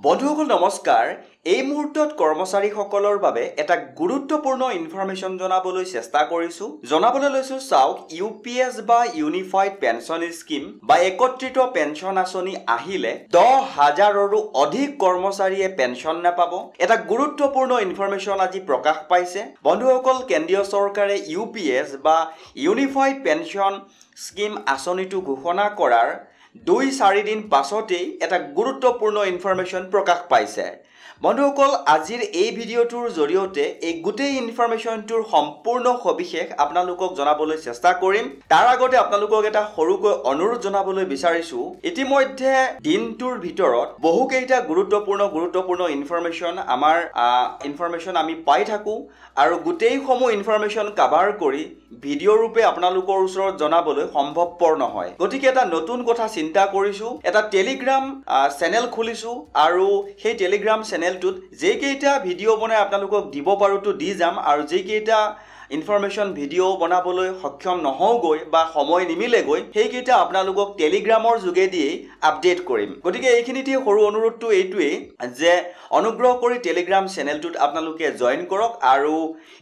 বন্ধুসকল নমস্কাৰ এই মুহূৰ্তত কৰ্মচাৰীসকলৰ বাবে এটা গুৰুত্বপূৰ্ণ ইনফৰমেশ্যন জনাবলৈ চেষ্টা কৰিছো জনাবলৈ লৈছো চাওক ইউপিএছ বা ইউনিফাইড পেনশন স্কিম বা একত্ৰিত পেনশন আঁচনি আহিলে 10,000ৰো অধিক কৰ্মচাৰীয়ে পেনশন নাপাব এটা গুৰুত্বপূৰ্ণ ইনফৰমেশ্যন আজি প্ৰকাশ পাইছে বন্ধুসকল কেন্দ্ৰীয় চৰকাৰে ইউপিএছ বা ইউনিফাইড পেনশন স্কিম আঁচনিটো ঘোষণা কৰাৰ 2-4 দিন পাছতেই এটা গুৰুত্বপূৰ্ণ ইনফৰমেশ্যন প্ৰকাশ পাইছে বন্ধুসকল আজিৰ এই ভিডিঅ'টোৰ জৰিয়তে এই গোটেই ইনফৰমেশ্যনটোৰ সম্পূৰ্ণ সবিশেষ আপোনালোকক জনাবলৈ চেষ্টা কৰিম তাৰ আগতে আপোনালোকক এটা সৰুকৈ অনুৰোধ জনাবলৈ বিচাৰিছো ইতিমধ্যে দিনটোৰ ভিতৰত বহুকেইটা গুৰুত্বপূৰ্ণ ইনফৰমেশ্যন আমি পাই থাকো আৰু গোটেই সমূহ ইনফৰমেশ্যন কভাৰ কৰি ভিডিঅ' ৰূপে আপোনালোকৰ ওচৰত জনাবলৈ সম্ভৱপৰ নহয় গতিকে এটা নতুন কথা চিন্তা কৰিছো এটা টেলিগ্ৰাম চেনেল খুলিছো আৰু সেই টেলিগ্ৰাম চেনেলটোত যেকেইটা ভিডিঅ' বনাই আপোনালোকক দিব পাৰোতো দি যাম আৰু যেকেইটা ইনফৰমেশ্যন ভিডিঅ' বনাবলৈ সক্ষম নহওগৈ বা সময় নিমিলেগৈ সেইকেইটা আপোনালোকক টেলিগ্ৰামৰ যোগেদি আপডেট কৰিম গতিকে এইখিনিতে সৰু অনুৰোধটো এইটোৱেই যে অনুগ্ৰহ কৰি টেলিগ্ৰাম চেনেলটোত আপোনালোকে জয়েন কৰক আৰু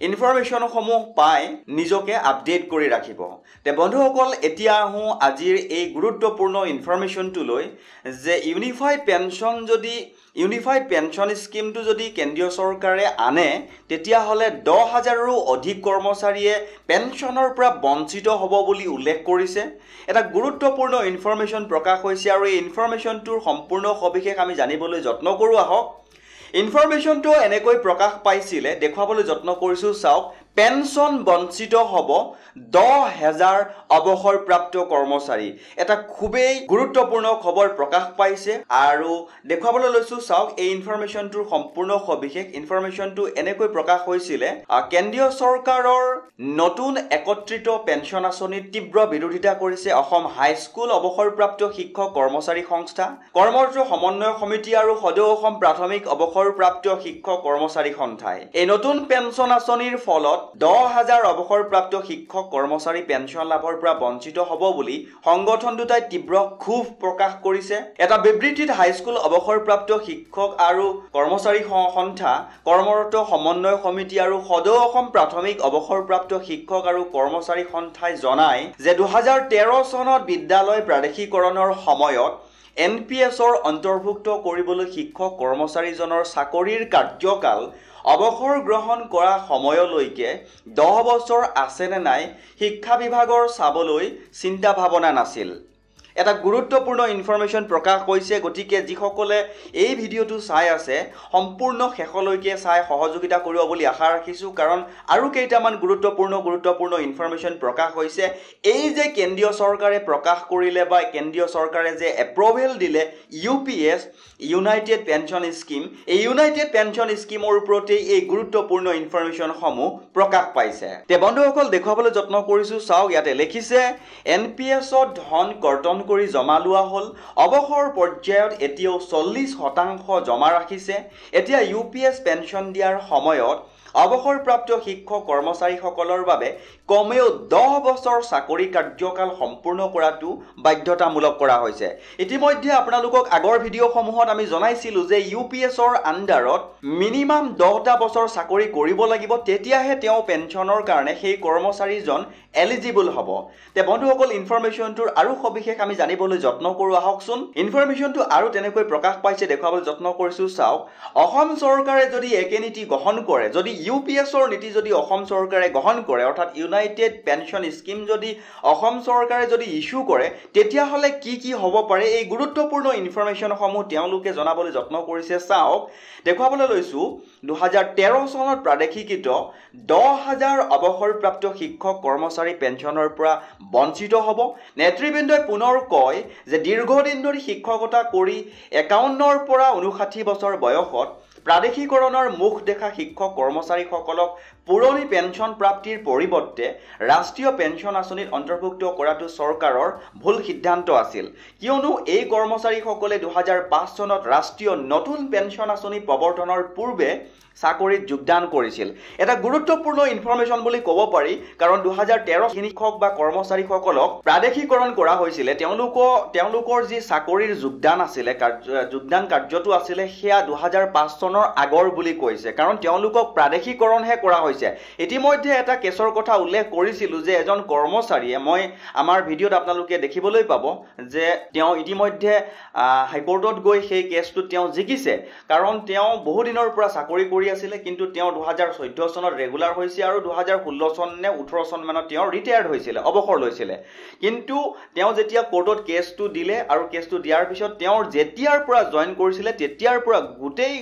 ইনফৰমেশ্যনসমূহ পাই নিজকে আপডেট কৰি ৰাখিব তে বন্ধুসকল এতিয়া আহোঁ আজিৰ এই গুৰুত্বপূৰ্ণ ইনফৰমেশ্যনটোলৈ যে ইউনিফাইড পেনশন স্কিমটো যদি কেন্দ্ৰীয় চৰকাৰে আনে তেতিয়াহ'লে 10,000ৰো অধিক কৰ্মচাৰীয়ে পেনশনৰ পৰা বঞ্চিত হ'ব বুলি উল্লেখ কৰিছে এটা গুৰুত্বপূৰ্ণ ইনফৰমেশ্যন প্ৰকাশ হৈছে আৰু এই ইনফৰমেশ্যনটোৰ সম্পূৰ্ণ সবিশেষ আমি জানিবলৈ যত্ন কৰোঁ আহক ইনফৰমেশ্যনটো এনেকৈ প্ৰকাশ পাইছিলে দেখুৱাবলৈ যত্ন কৰিছোঁ চাওক পেনশন বঞ্চিত হ'ব 10,000 অৱসৰপ্ৰাপ্ত কৰ্মচাৰী এটা খুবেই গুৰুত্বপূৰ্ণ খবৰ প্ৰকাশ পাইছে আৰু দেখুৱাবলৈ লৈছো চাওক এই ইনফৰমেশ্যনটোৰ সম্পূৰ্ণ সবিশেষ ইনফৰমেশ্যনটো এনেকৈ প্ৰকাশ হৈছিলে কেন্দ্ৰীয় চৰকাৰৰ নতুন একত্ৰিত পেনশন আঁচনিৰ তীব্ৰ বিৰোধিতা কৰিছে অসম হাইস্কুল অৱসৰপ্ৰাপ্ত শিক্ষক কৰ্মচাৰী সংস্থা কৰ্মৰত সমন্বয় সমিতি আৰু সদৌ অসম প্ৰাথমিক অৱসৰপ্ৰাপ্ত শিক্ষক কৰ্মচাৰী সন্থাই এই নতুন পেনশন আঁচনিৰ ফলত 10,000 অৱসৰপ্ৰাপ্ত শিক্ষক কৰ্মচাৰী পেনশন লাভৰ পৰা বঞ্চিত হ'ব বুলি সংগঠন দুটাই তীব্ৰ ক্ষোভ প্ৰকাশ কৰিছে এটা বিবৃতিত হাইস্কুল অৱসৰপ্ৰাপ্ত শিক্ষক আৰু কৰ্মচাৰী সন্থা কৰ্মৰত সমন্বয় সমিতি আৰু সদৌ অসম প্ৰাথমিক অৱসৰপ্ৰাপ্ত শিক্ষক আৰু কৰ্মচাৰী সন্থাই জনায় যে 2013 চনত বিদ্যালয় প্ৰাদেশিকৰণৰ সময়ত NPSৰ অন্তৰ্ভুক্ত কৰিবলৈ শিক্ষক কৰ্মচাৰীজনৰ চাকৰিৰ কাৰ্যকাল অৱসৰ গ্ৰহণ কৰা সময়লৈকে 10 বছৰ আছে নে নাই শিক্ষা বিভাগৰ চাবলৈ চিন্তা ভাৱনা নাছিল এটা গুৰুত্বপূৰ্ণ ইনফৰমেশ্যন প্ৰকাশ হৈছে গতিকে যিসকলে এই ভিডিঅ'টো চাই আছে সম্পূৰ্ণ শেষলৈকে চাই সহযোগিতা কৰিব বুলি আশা ৰাখিছোঁ কাৰণ আৰু কেইটামান গুৰুত্বপূৰ্ণ ইনফৰমেশ্যন প্ৰকাশ হৈছে এই যে কেন্দ্ৰীয় চৰকাৰে প্ৰকাশ কৰিলে বা কেন্দ্ৰীয় চৰকাৰে যে এপ্ৰুভেল দিলে UPS ইউনাইটেড পেনশন স্কিম এই ইউনাইটেড পেনশন স্কিমৰ ওপৰতে এই গুৰুত্বপূৰ্ণ ইনফৰমেশ্যনসমূহ প্ৰকাশ পাইছে তে বন্ধুসকল দেখুৱাবলৈ যত্ন কৰিছোঁ চাওক ইয়াতে লিখিছে NPSত ধন কৰ্তন কৰি জমা লোৱা হ'ল অৱসৰ পৰ্যায়ত এতিয়াও 40% জমা ৰাখিছে এতিয়া UPS পেনশন দিয়াৰ সময়ত অৱসৰপ্ৰাপ্ত শিক্ষক কৰ্মচাৰীসকলৰ বাবে কমেও 10 বছৰ চাকৰি কাৰ্যকাল সম্পূৰ্ণ কৰাটো বাধ্যতামূলক কৰা হৈছে ইতিমধ্যে আপোনালোকক আগৰ ভিডিঅ'সমূহত আমি জনাইছিলোঁ যে UPSৰ আণ্ডাৰত মিনিমাম 10টা বছৰ চাকৰি কৰিব লাগিব তেতিয়াহে তেওঁ পেনশনৰ কাৰণে সেই কৰ্মচাৰীজন এলিজিবল হ'ব তে বন্ধুসকল ইনফৰমেশ্যনটোৰ আৰু সবিশেষ আমি জানিবলৈ যত্ন কৰোঁ আহকচোন ইনফৰমেশ্যনটো আৰু তেনেকৈ প্ৰকাশ পাইছে দেখুৱাবলৈ যত্ন কৰিছোঁ চাওক অসম চৰকাৰে যদি একে নীতি গ্ৰহণ কৰে যদি UPSৰ নীতি যদি অসম চৰকাৰে গ্ৰহণ কৰে অৰ্থাৎ ইউনাইটেড পেনশন স্কিম যদি অসম চৰকাৰে যদি ইস্যু কৰে তেতিয়াহ'লে কি হ'ব পাৰে এই গুৰুত্বপূৰ্ণ ইনফৰমেশ্যনসমূহ তেওঁলোকে জনাবলৈ যত্ন কৰিছে চাওক দেখুৱাবলৈ লৈছোঁ 2013 চনত প্ৰাদেশিকৃত 10,000 অৱসৰপ্ৰাপ্ত শিক্ষক কৰ্মচাৰী পেনশনৰ পৰা বঞ্চিত হ'ব নেতৃবৃন্দই পুনৰ কয় যে দীৰ্ঘদিন ধৰি শিক্ষকতা কৰি 51ৰ পৰা 59 বছৰ বয়সত প্ৰাদেশিকৰণৰ মুখ দেখা শিক্ষক কৰ্মচাৰীসকলক পুৰণি পেঞ্চন প্ৰাপ্তিৰ পৰিৱৰ্তে ৰাষ্ট্ৰীয় পেঞ্চন আঁচনিত অন্তৰ্ভুক্ত কৰাটো চৰকাৰৰ ভুল সিদ্ধান্ত আছিল কিয়নো এই কৰ্মচাৰীসকলে 2005 চনত ৰাষ্ট্ৰীয় নতুন পেঞ্চন আঁচনি প্ৰৱৰ্তনৰ পূৰ্বে চাকৰিত যোগদান কৰিছিল এটা গুৰুত্বপূৰ্ণ ইনফৰমেশ্যন বুলি ক'ব পাৰি কাৰণ 2013 শিক্ষক বা কৰ্মচাৰীসকলক প্ৰাদেশিকৰণ কৰা হৈছিল তেওঁলোকৰ যি চাকৰিৰ যোগদান কাৰ্যটো আছিল সেয়া 2005 চনৰ আগৰ বুলি কৈছে কাৰণ তেওঁলোকক প্ৰাদেশিকৰণহে কৰা হৈছে ইতিমধ্যে এটা কেছৰ কথা উল্লেখ কৰিছিল যে এজন কৰ্মচাৰীয়ে মই আমাৰ ভিডিঅ'ত আপোনালোকে দেখিবলৈ পাব যে তেওঁ ইতিমধ্যে হাইকোৰ্টত গৈ সেই কেছটো তেওঁ জিকিছে কাৰণ তেওঁ বহু দিনৰ পৰা চাকৰি কৰি আছিল কিন্তু তেওঁ 2014 চনত ৰেগুলাৰ হৈছে আৰু 2016 চন নে 18 চন মানত তেওঁ ৰিটায়াৰ্ড হৈছিল অৱসৰ লৈছিল কিন্তু তেওঁ যেতিয়া কোৰ্টত কেছটো দিলে আৰু কেছটো দিয়াৰ পিছত তেওঁৰ যেতিয়াৰ পৰা জয়েন কৰিছিল তেতিয়াৰ পৰা গোটেই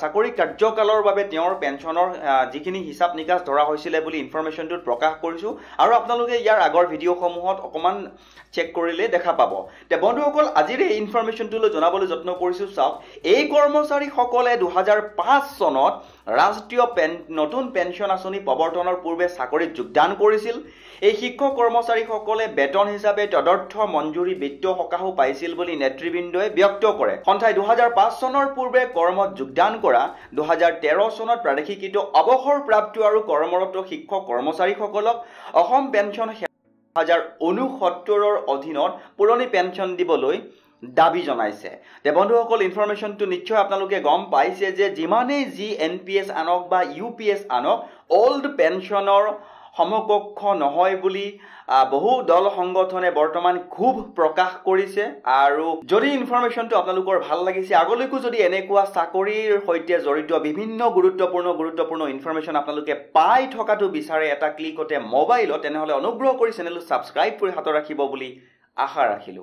চাকৰি কাৰ্যকালৰ বাবে তেওঁৰ পেঞ্চনৰ যিখিনি হিচাপ নিকাচ ধৰা হৈছিল বুলি ইনফৰমেশ্যনটোত প্ৰকাশ কৰিছোঁ আৰু আপোনালোকে ইয়াৰ আগৰ ভিডিঅ'সমূহত অকমান চেক কৰিলে দেখা পাব তে বন্ধুসকল আজিৰ এই ইনফৰমেশ্যনটোলৈ জনাবলৈ যত্ন কৰিছোঁ চাওক এই কৰ্মচাৰীসকলে 2005 চনত ৰাষ্ট্ৰীয় নতুন পেঞ্চন আঁচনি প্ৰৱৰ্তনৰ পূৰ্বে চাকৰিত যোগদান কৰিছিল এই শিক্ষক কৰ্মচাৰীসকলে বেতন হিচাপে তদৰ্থ মঞ্জুৰি বিত্তীয় সকাহো পাইছিল বুলি নেতৃবৃন্দই ব্যক্ত কৰে সন্থাই 2005 চনৰ পূৰ্বে কৰ্মত যোগদান কৰা 2013 চনত প্ৰাদেশিকৃত অৱসৰপ্ৰাপ্ত আৰু কৰ্মৰত শিক্ষক কৰ্মচাৰীসকলক অসম পেঞ্চন 2069ৰ অধীনত পুৰণি পেঞ্চন দিবলৈ দাবী জনাইছে তে বন্ধুসকল ইনফৰমেশ্যনটো নিশ্চয় আপোনালোকে গম পাইছে যে যিমানেই যি NPS আনক বা UPS আনক অল্ড পেঞ্চনৰ সমকক্ষ নহয় বুলি বহু দল সংগঠনে বৰ্তমান খুব প্ৰকাশ কৰিছে আৰু যদি ইনফৰমেশ্যনটো আপোনালোকৰ ভাল লাগিছে আগলৈকো যদি এনেকুৱা চাকৰিৰ সৈতে জড়িত বিভিন্ন গুৰুত্বপূৰ্ণ ইনফৰমেশ্যন আপোনালোকে পাই থকাটো বিচাৰে এটা ক্লিকতে মোবাইলত তেনেহলে অনুগ্ৰহ কৰি চেনেলটো সাবস্ক্ৰাইব কৰি হাতত ৰাখিব বুলি আশা ৰাখিলো